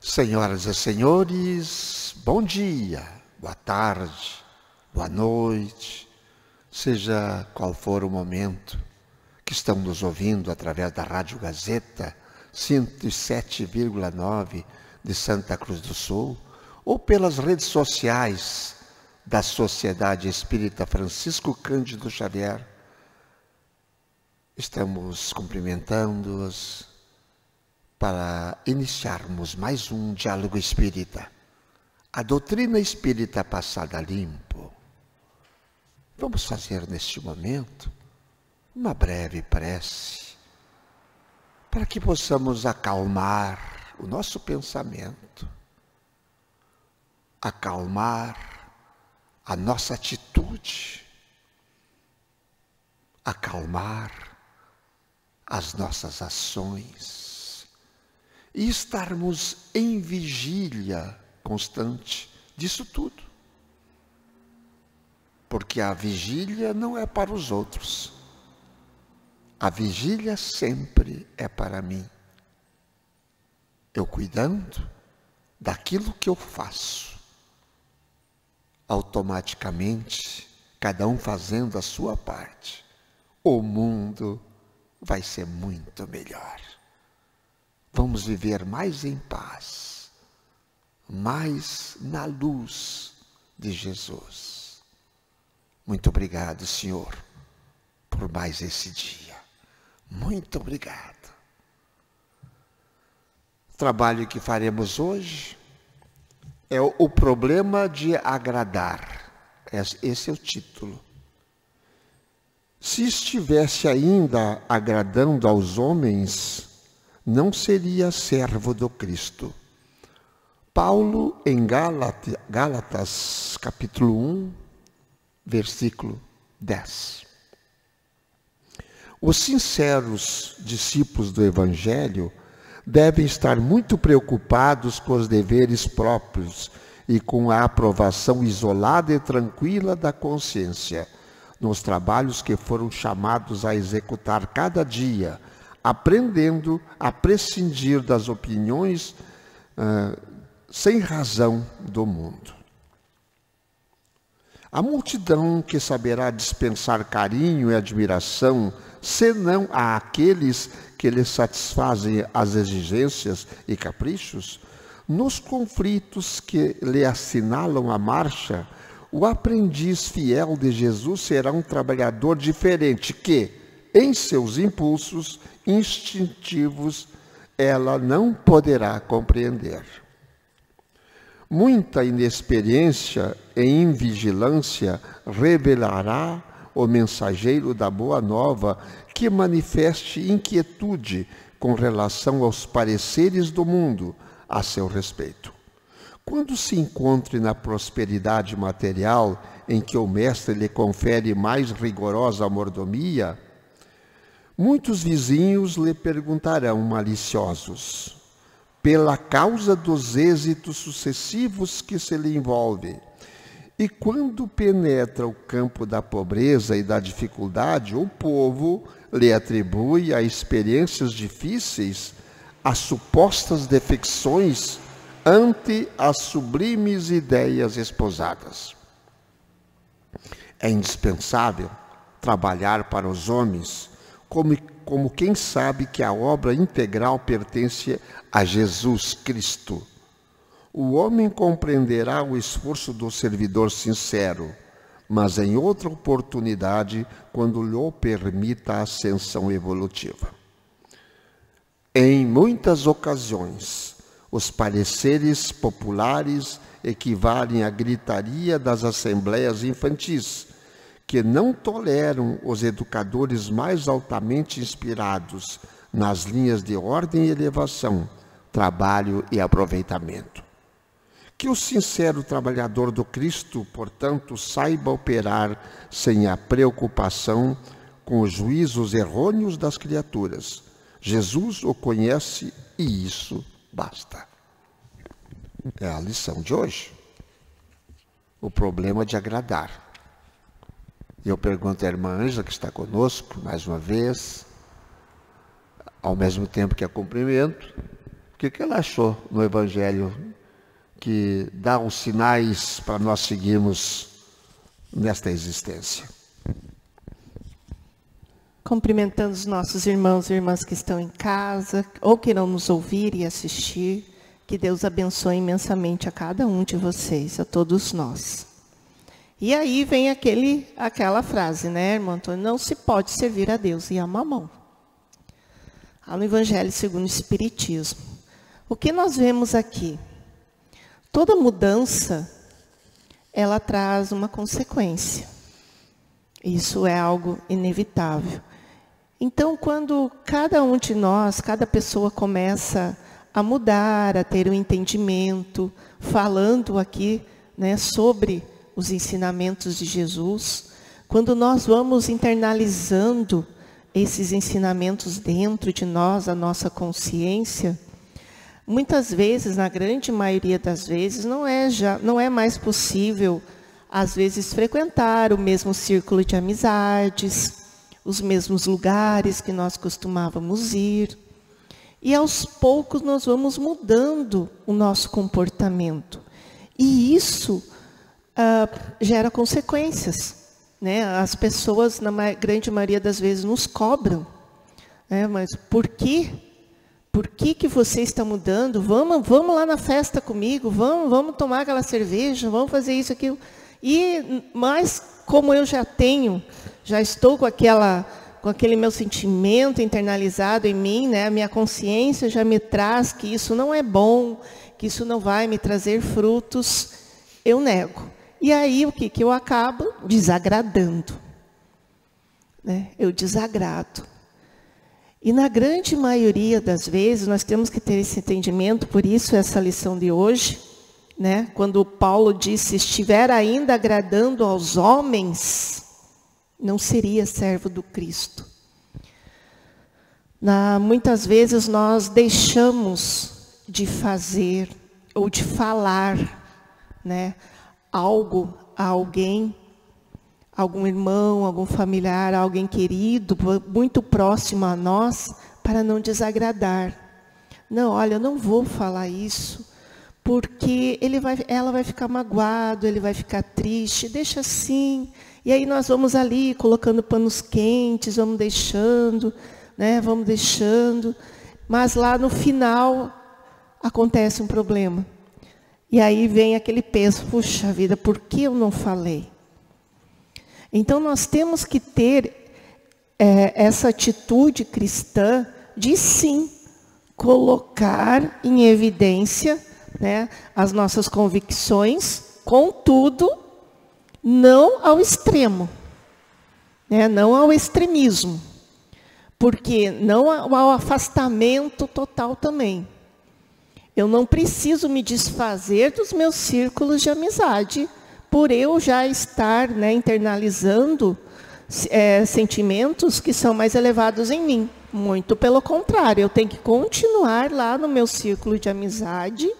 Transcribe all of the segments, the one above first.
Senhoras e senhores, bom dia, boa tarde, boa noite, seja qual for o momento que estão nos ouvindo através da Rádio Gazeta 107,9 de Santa Cruz do Sul ou pelas redes sociais da Sociedade Espírita Francisco Cândido Xavier. Estamos cumprimentando-os para iniciarmos mais um diálogo espírita. A doutrina espírita passada limpo. Vamos fazer neste momento uma breve prece para que possamos acalmar o nosso pensamento, acalmar a nossa atitude, acalmar as nossas ações e estarmos em vigília constante disso tudo. Porque a vigília não é para os outros. A vigília sempre é para mim. Eu cuidando daquilo que eu faço. Automaticamente, cada um fazendo a sua parte, o mundo vai ser muito melhor. Vamos viver mais em paz, mais na luz de Jesus. Muito obrigado, Senhor, por mais esse dia. Muito obrigado. O trabalho que faremos hoje é o problema de agradar. Esse é o título. Se estivesse ainda agradando aos homens, não seria servo do Cristo. Paulo, em Gálatas, capítulo 1, versículo 10. Os sinceros discípulos do Evangelho devem estar muito preocupados com os deveres próprios e com a aprovação isolada e tranquila da consciência, nos trabalhos que foram chamados a executar cada dia, aprendendo a prescindir das opiniões sem razão do mundo. A multidão que saberá dispensar carinho e admiração, senão àqueles que lhe satisfazem as exigências e caprichos, nos conflitos que lhe assinalam a marcha, o aprendiz fiel de Jesus será um trabalhador diferente que, em seus impulsos instintivos, ela não poderá compreender. Muita inexperiência e invigilância revelará o mensageiro da boa nova que manifeste inquietude com relação aos pareceres do mundo a seu respeito. Quando se encontre na prosperidade material em que o mestre lhe confere mais rigorosa mordomia, muitos vizinhos lhe perguntarão maliciosos, pela causa dos êxitos sucessivos que se lhe envolve. E quando penetra o campo da pobreza e da dificuldade, o povo lhe atribui a experiências difíceis as supostas defecções ante as sublimes ideias esposadas. É indispensável trabalhar para os homens como quem sabe que a obra integral pertence a Jesus Cristo. O homem compreenderá o esforço do servidor sincero, mas em outra oportunidade, quando lhe permita a ascensão evolutiva. Em muitas ocasiões, os pareceres populares equivalem à gritaria das assembleias infantis, que não toleram os educadores mais altamente inspirados nas linhas de ordem e elevação, trabalho e aproveitamento. Que o sincero trabalhador do Cristo, portanto, saiba operar sem a preocupação com os juízos errôneos das criaturas. Jesus o conhece e isso basta. É a lição de hoje. O problema de agradar. E eu pergunto à irmã Ângela, que está conosco mais uma vez, ao mesmo tempo que a cumprimento, que ela achou no Evangelho que dá os sinais para nós seguirmos nesta existência? Cumprimentando os nossos irmãos e irmãs que estão em casa, ou que irão nos ouvir e assistir, que Deus abençoe imensamente a cada um de vocês, a todos nós. E aí vem aquela frase, né, irmão Antônio? Não se pode servir a Deus e a mamão. Lá no Evangelho segundo o Espiritismo. O que nós vemos aqui? Toda mudança, ela traz uma consequência. Isso é algo inevitável. Então, quando cada um de nós, cada pessoa começa a mudar, a ter um entendimento, falando aqui, né, sobre os ensinamentos de Jesus, quando nós vamos internalizando esses ensinamentos dentro de nós, a nossa consciência, muitas vezes, na grande maioria das vezes, não é mais possível, às vezes, frequentar o mesmo círculo de amizades, os mesmos lugares que nós costumávamos ir. E aos poucos nós vamos mudando o nosso comportamento. E isso gera consequências, né? As pessoas, na grande maioria das vezes, nos cobram. Né? Mas por quê? Por que você está mudando? Vamos lá na festa comigo, vamos tomar aquela cerveja, vamos fazer isso, aquilo. Mas como eu já estou com aquele meu sentimento internalizado em mim, né? A minha consciência já me traz que isso não é bom, que isso não vai me trazer frutos, eu nego. E aí o que eu acabo? Desagradando. Né? Eu desagrado. E na grande maioria das vezes, nós temos que ter esse entendimento, por isso essa lição de hoje, né? Quando Paulo disse, se estiver ainda agradando aos homens, não seria servo do Cristo. Muitas vezes nós deixamos de fazer ou de falar, né, algo a alguém, algum irmão, algum familiar, alguém querido, muito próximo a nós, para não desagradar. Não, olha, eu não vou falar isso, porque ela vai ficar magoado, ele vai ficar triste, deixa assim. E aí nós vamos ali colocando panos quentes, vamos deixando, né? Vamos deixando. Mas lá no final acontece um problema. E aí vem aquele peso, puxa vida, por que eu não falei? Então nós temos que ter essa atitude cristã de sim colocar em evidência, né, as nossas convicções, contudo, não ao extremo, né, não ao extremismo, porque não ao afastamento total também. Eu não preciso me desfazer dos meus círculos de amizade, por eu já estar, né, internalizando sentimentos que são mais elevados em mim. Muito pelo contrário, eu tenho que continuar lá no meu círculo de amizade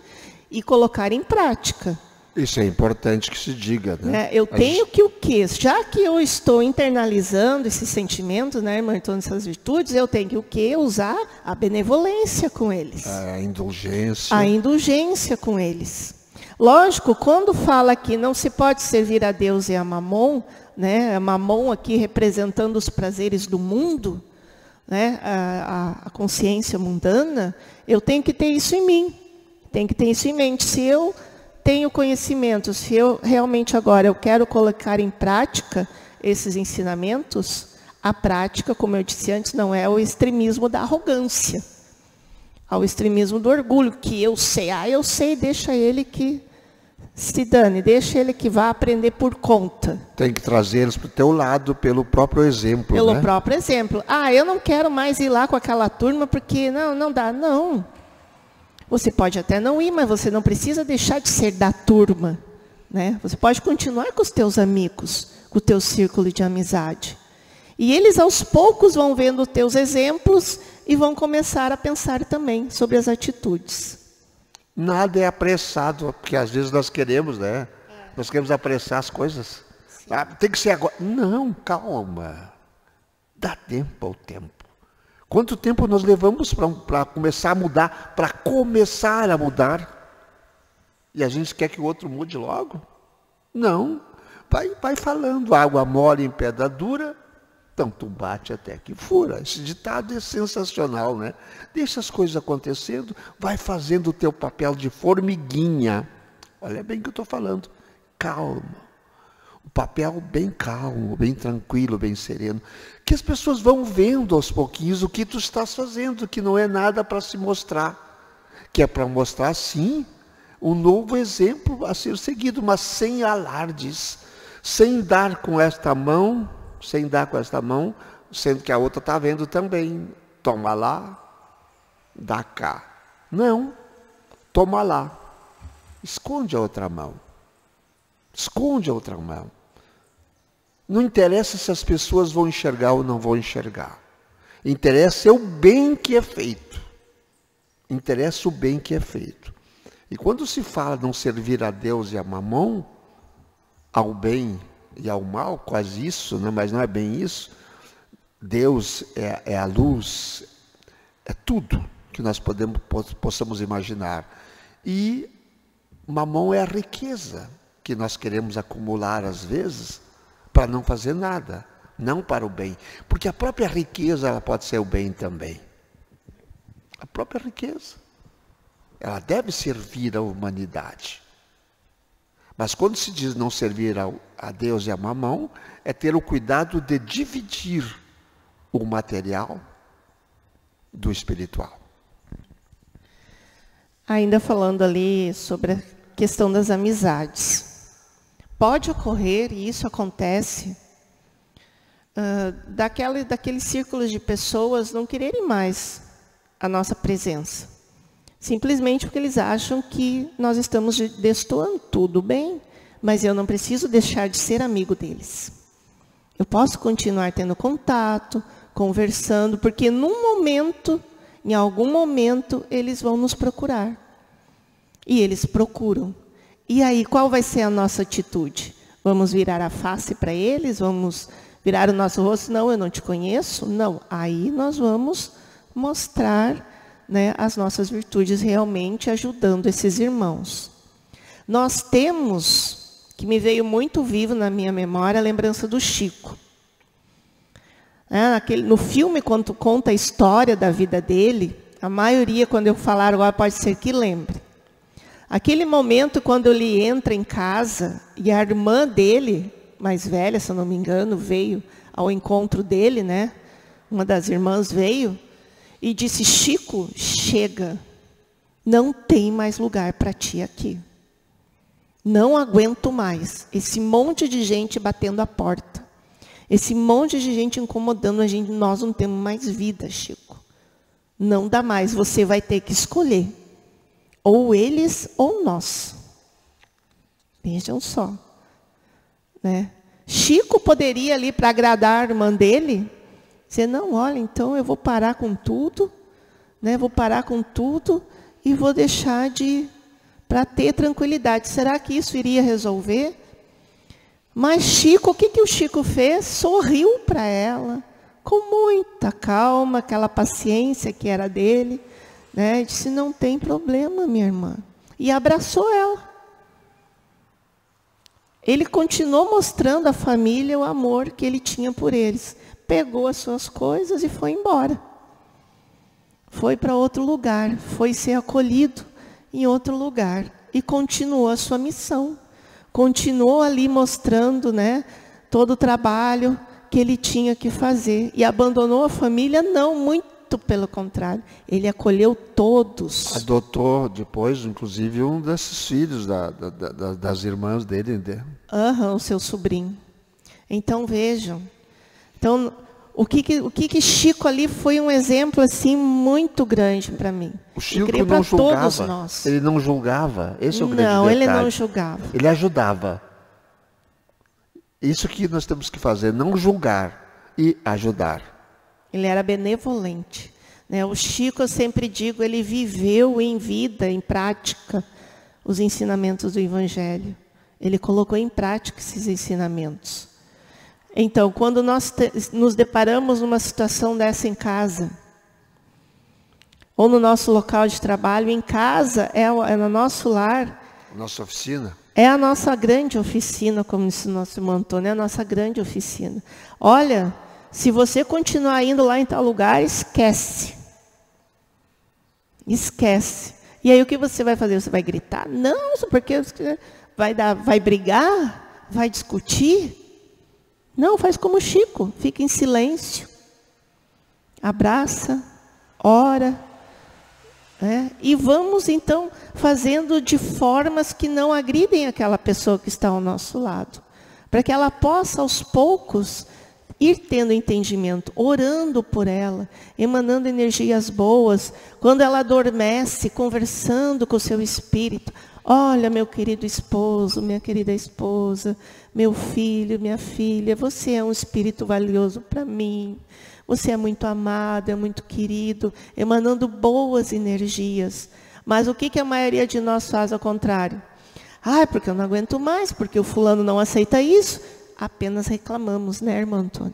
e colocar em prática. Isso é importante que se diga, né? Eu tenho que o quê? Já que eu estou internalizando esses sentimentos, né, irmã, então essas virtudes, eu tenho que o quê? Usar a benevolência com eles. A indulgência. A indulgência com eles. Lógico, quando fala que não se pode servir a Deus e a mamon, né, a mamon aqui representando os prazeres do mundo, né, a consciência mundana, eu tenho que ter isso em mim. Tenho que ter isso em mente. Se eu tenho conhecimento, se eu realmente agora eu quero colocar em prática esses ensinamentos, a prática, como eu disse antes, não é o extremismo da arrogância, ao extremismo do orgulho, que eu sei, deixa ele que se dane, deixa ele que vá aprender por conta. Tem que trazer eles para o teu lado pelo próprio exemplo. Pelo próprio exemplo. Eu não quero mais ir lá com aquela turma porque não dá. Não. Você pode até não ir, mas você não precisa deixar de ser da turma, né? Você pode continuar com os teus amigos, com o teu círculo de amizade. E eles aos poucos vão vendo os teus exemplos e vão começar a pensar também sobre as atitudes. Nada é apressado, porque às vezes nós queremos, né? Nós queremos apressar as coisas. Tem que ser agora. Não, calma. Dá tempo ao tempo. Quanto tempo nós levamos para começar a mudar, para começar a mudar? E a gente quer que o outro mude logo? Não. Vai falando, água mole em pedra dura, então tu bate até que fura. Esse ditado é sensacional, né? Deixa as coisas acontecendo, vai fazendo o teu papel de formiguinha. Olha bem o que eu estou falando. Calma. O papel bem calmo, bem tranquilo, bem sereno. Que as pessoas vão vendo aos pouquinhos o que tu estás fazendo, que não é nada para se mostrar. Que é para mostrar, sim, um novo exemplo a ser seguido, mas sem alardes, sem dar com esta mão, sendo que a outra está vendo também. Toma lá, dá cá. Não, toma lá. Esconde a outra mão. Esconde a outra mão. Não interessa se as pessoas vão enxergar ou não vão enxergar. Interessa o bem que é feito. Interessa o bem que é feito. E quando se fala não servir a Deus e a Mamon, ao bem e ao mal, quase isso, né? Mas não é bem isso. Deus é a luz, é tudo que nós possamos imaginar. E Mamon é a riqueza que nós queremos acumular às vezes para não fazer nada, não para o bem. Porque a própria riqueza ela pode ser o bem também. A própria riqueza. Ela deve servir à humanidade. Mas quando se diz não servir a Deus e a Mamon, é ter o cuidado de dividir o material do espiritual. Ainda falando ali sobre a questão das amizades. Pode ocorrer, e isso acontece, daqueles círculos de pessoas não quererem mais a nossa presença. Simplesmente porque eles acham que nós estamos destoando. Tudo bem, mas eu não preciso deixar de ser amigo deles. Eu posso continuar tendo contato, conversando, porque em algum momento, eles vão nos procurar. E eles procuram. E aí, qual vai ser a nossa atitude? Vamos virar a face para eles? Vamos virar o nosso rosto? Não, eu não te conheço. Não, aí nós vamos mostrar, né, as nossas virtudes realmente ajudando esses irmãos. Nós temos, que me veio muito vivo na minha memória, a lembrança do Chico. No filme, quando conta a história da vida dele, a maioria, quando eu falar agora, pode ser que lembre. Aquele momento, quando ele entra em casa, e a irmã dele, mais velha, se eu não me engano, veio ao encontro dele, né? Uma das irmãs veio, e disse, Chico, chega, não tem mais lugar para ti aqui. Não aguento mais esse monte de gente batendo a porta. Esse monte de gente incomodando a gente, nós não temos mais vida, Chico. Não dá mais, você vai ter que escolher. Ou eles ou nós. Vejam só. Né? Chico poderia ali, para agradar a irmã dele, dizer, não, olha, então eu vou parar com tudo, né? Vou parar com tudo e vou deixar para ter tranquilidade. Será que isso iria resolver? Mas Chico, o que o Chico fez? Sorriu para ela, com muita calma, aquela paciência que era dele, né? Disse, não tem problema, minha irmã. E abraçou ela. Ele continuou mostrando à família o amor que ele tinha por eles. Pegou as suas coisas e foi embora. Foi para outro lugar, foi ser acolhido em outro lugar. E continuou a sua missão. Continuou ali mostrando, né, todo o trabalho que ele tinha que fazer. E abandonou a família? Não, muito pelo contrário. Ele acolheu todos. Adotou depois, inclusive, um desses filhos das irmãs dele. O seu sobrinho. Então, vejam. Então, o que Chico ali foi um exemplo assim muito grande para mim. O Chico não julgava. Ele não julgava. Esse é o grande detalhe. Não, ele não julgava. Ele ajudava. Isso que nós temos que fazer, não julgar e ajudar. Ele era benevolente. Né? O Chico, eu sempre digo, ele viveu em vida, em prática, os ensinamentos do Evangelho. Ele colocou em prática esses ensinamentos. Então, quando nós nos deparamos numa situação dessa em casa, ou no nosso local de trabalho, em casa, é no nosso lar. Nossa oficina. É a nossa grande oficina, como disse o nosso irmão Antônio, é a nossa grande oficina. Olha, se você continuar indo lá em tal lugar, esquece. Esquece. E aí o que você vai fazer? Você vai gritar? Não, porque vai brigar? Vai discutir? Não, faz como Chico, fica em silêncio. Abraça, ora. E vamos então fazendo de formas que não agridem aquela pessoa que está ao nosso lado. Para que ela possa aos poucos ir tendo entendimento, orando por ela, emanando energias boas. Quando ela adormece, conversando com o seu espírito. Olha, meu querido esposo, minha querida esposa, meu filho, minha filha, você é um espírito valioso para mim. Você é muito amado, é muito querido, emanando boas energias. Mas o que a maioria de nós faz ao contrário? Porque eu não aguento mais, porque o fulano não aceita isso. Apenas reclamamos, né, irmão Antônio?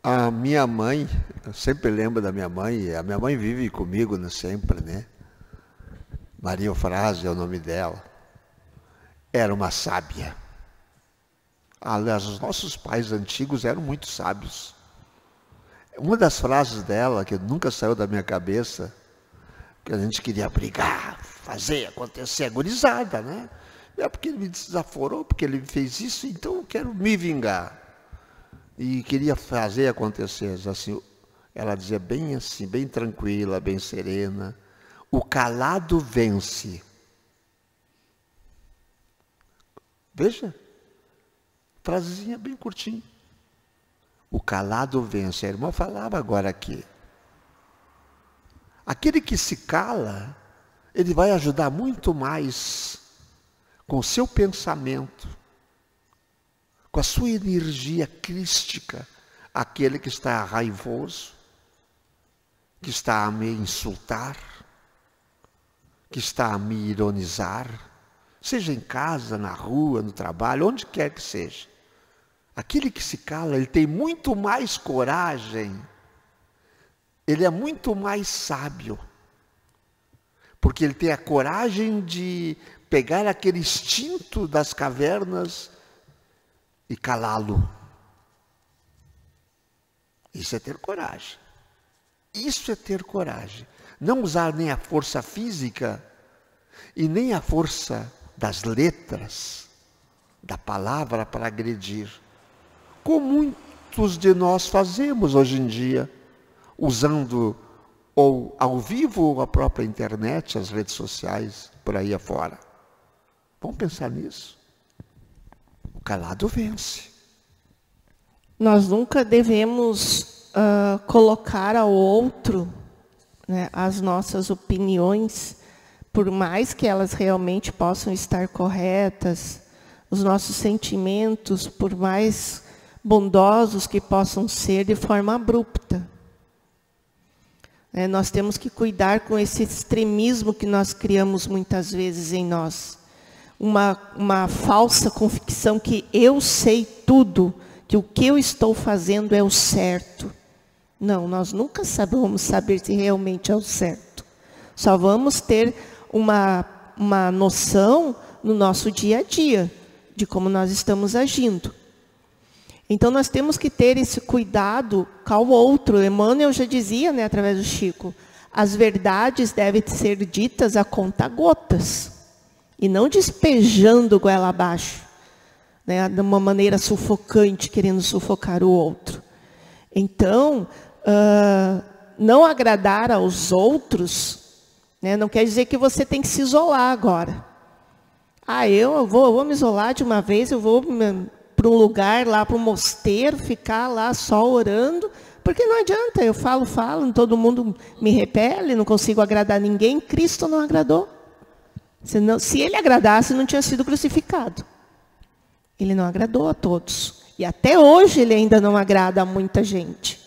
A minha mãe, eu sempre lembro da minha mãe, a minha mãe vive comigo, né, sempre, né? Maria Eufrásia é o nome dela. Era uma sábia. Aliás, os nossos pais antigos eram muito sábios. Uma das frases dela, que nunca saiu da minha cabeça, que a gente queria brigar, fazer acontecer, agorizada, né? É porque ele me desaforou, porque ele me fez isso, então eu quero me vingar. E queria fazer acontecer, assim, ela dizia bem assim, bem tranquila, bem serena, o calado vence. Veja, frasezinha bem curtinha. O calado vence. A irmã falava agora aqui. Aquele que se cala, ele vai ajudar muito mais com o seu pensamento, com a sua energia crística, aquele que está raivoso, que está a me insultar, que está a me ironizar, seja em casa, na rua, no trabalho, onde quer que seja. Aquele que se cala, ele tem muito mais coragem, ele é muito mais sábio, porque ele tem a coragem de pegar aquele instinto das cavernas e calá-lo. Isso é ter coragem. Isso é ter coragem. Não usar nem a força física e nem a força das letras, da palavra para agredir. Como muitos de nós fazemos hoje em dia, usando ou ao vivo ou a própria internet, as redes sociais, por aí afora. Vamos pensar nisso. O calado vence. Nós nunca devemos colocar ao outro, né, as nossas opiniões, por mais que elas realmente possam estar corretas, os nossos sentimentos, por mais bondosos que possam ser, de forma abrupta. Nós temos que cuidar com esse extremismo que nós criamos muitas vezes em nós. Uma falsa convicção que eu sei tudo, que o que eu estou fazendo é o certo. Não, nós nunca vamos saber se realmente é o certo. Só vamos ter uma noção no nosso dia a dia, de como nós estamos agindo. Então nós temos que ter esse cuidado com o outro. Emmanuel já dizia, né, através do Chico, as verdades devem ser ditas a conta-gotas, e não despejando goela abaixo, né, de uma maneira sufocante, querendo sufocar o outro. Então, não agradar aos outros, né, não quer dizer que você tem que se isolar agora. Eu vou me isolar de uma vez, eu vou para um lugar, lá para um mosteiro, ficar lá só orando, porque não adianta, eu falo, todo mundo me repele, não consigo agradar ninguém. Cristo não agradou. Se ele agradasse, não tinha sido crucificado. Ele não agradou a todos. E até hoje ele ainda não agrada a muita gente.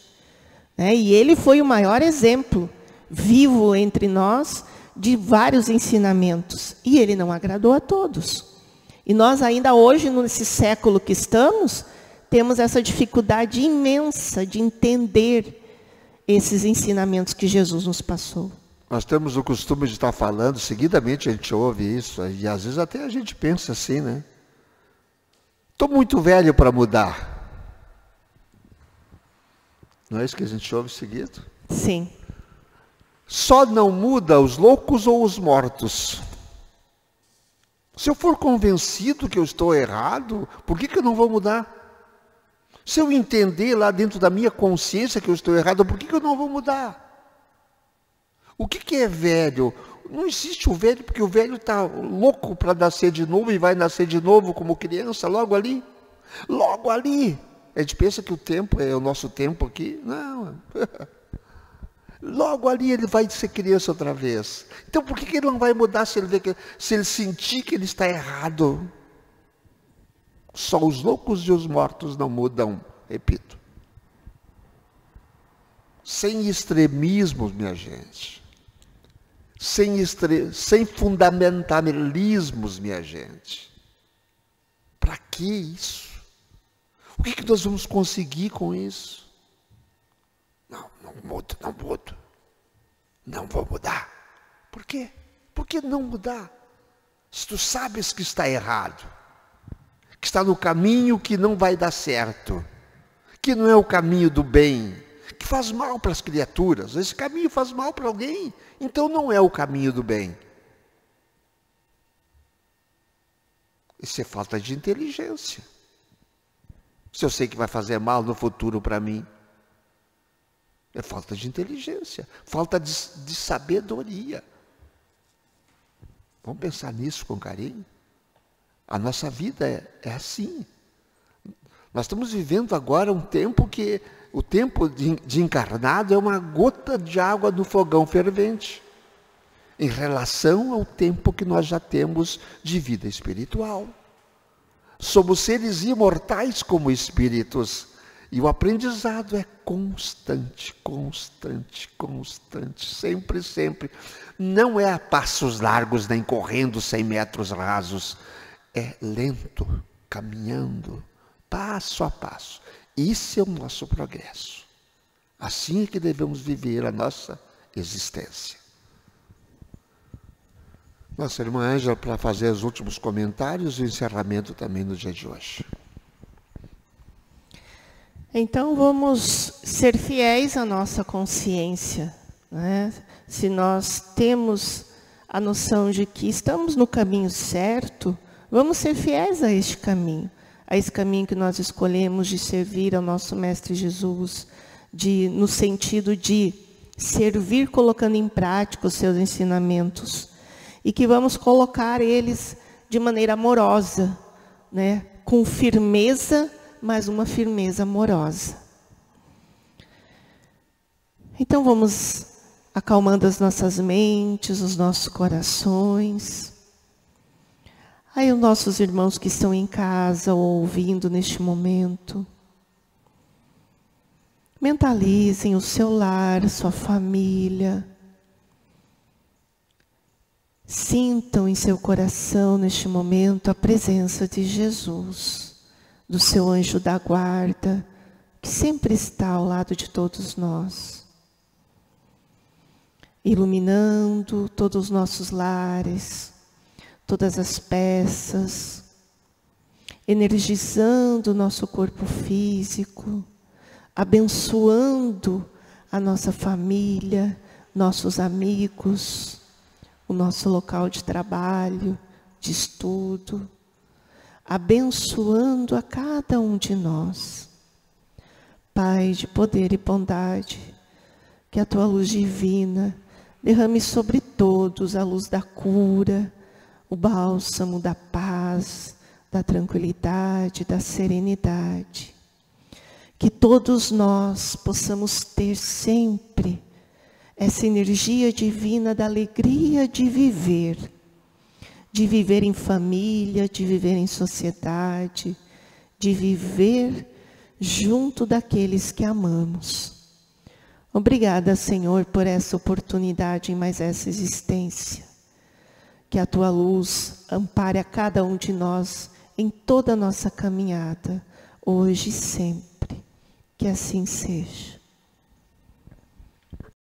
E ele foi o maior exemplo vivo entre nós de vários ensinamentos. E ele não agradou a todos. E nós ainda hoje, nesse século que estamos, temos essa dificuldade imensa de entender esses ensinamentos que Jesus nos passou. Nós temos o costume de estar falando, seguidamente a gente ouve isso, e às vezes até a gente pensa assim, né? Estou muito velho para mudar. Não é isso que a gente ouve seguido? Sim. Só não muda os loucos ou os mortos. Se eu for convencido que eu estou errado, por que eu não vou mudar? Se eu entender lá dentro da minha consciência que eu estou errado, por que eu não vou mudar? O que é velho? Não existe o velho, porque o velho está louco para nascer de novo e vai nascer de novo como criança, logo ali. Logo ali. A gente pensa que o tempo é o nosso tempo aqui. Não. Logo ali ele vai ser criança outra vez. Então por que ele não vai mudar se ele sentir que ele está errado? Só os loucos e os mortos não mudam, repito. Sem extremismos, minha gente. Sem fundamentalismos, minha gente. Para que isso? O que nós vamos conseguir com isso? Não mudo. Não vou mudar. Por quê? Por que não mudar? Se tu sabes que está errado, que está no caminho que não vai dar certo, que não é o caminho do bem, que faz mal para as criaturas, esse caminho faz mal para alguém, então não é o caminho do bem. Isso é falta de inteligência. Se eu sei que vai fazer mal no futuro para mim, é falta de inteligência, falta de sabedoria. Vamos pensar nisso com carinho? A nossa vida é assim. Nós estamos vivendo agora um tempo que o tempo de encarnado é uma gota de água no fogão fervente, em relação ao tempo que nós já temos de vida espiritual. Somos seres imortais como espíritos, e o aprendizado é constante, sempre. Não é a passos largos, nem correndo 100 metros rasos, é lento, caminhando, passo a passo. Isso é o nosso progresso. Assim é que devemos viver a nossa existência. Nossa irmã Ângela, para fazer os últimos comentários e o encerramento também no dia de hoje. Então vamos ser fiéis à nossa consciência, né? Se nós temos a noção de que estamos no caminho certo, vamos ser fiéis a este caminho. A esse caminho que nós escolhemos de servir ao nosso Mestre Jesus, no sentido de servir colocando em prática os seus ensinamentos. E que vamos colocar eles de maneira amorosa, né? Com firmeza, mas uma firmeza amorosa. Então vamos acalmando as nossas mentes, os nossos corações. Aí os nossos irmãos que estão em casa ou ouvindo neste momento, mentalizem o seu lar, sua família. Sintam em seu coração neste momento a presença de Jesus, do seu anjo da guarda, que sempre está ao lado de todos nós, iluminando todos os nossos lares, todas as peças, energizando o nosso corpo físico, abençoando a nossa família, nossos amigos, o nosso local de trabalho, de estudo, abençoando a cada um de nós. Pai de poder e bondade, que a tua luz divina derrame sobre todos a luz da cura, o bálsamo da paz, da tranquilidade, da serenidade. Que todos nós possamos ter sempre essa energia divina da alegria de viver em família, de viver em sociedade, de viver junto daqueles que amamos. Obrigada, Senhor, por essa oportunidade em mais essa existência. Que a tua luz ampare a cada um de nós em toda a nossa caminhada, hoje e sempre. Que assim seja.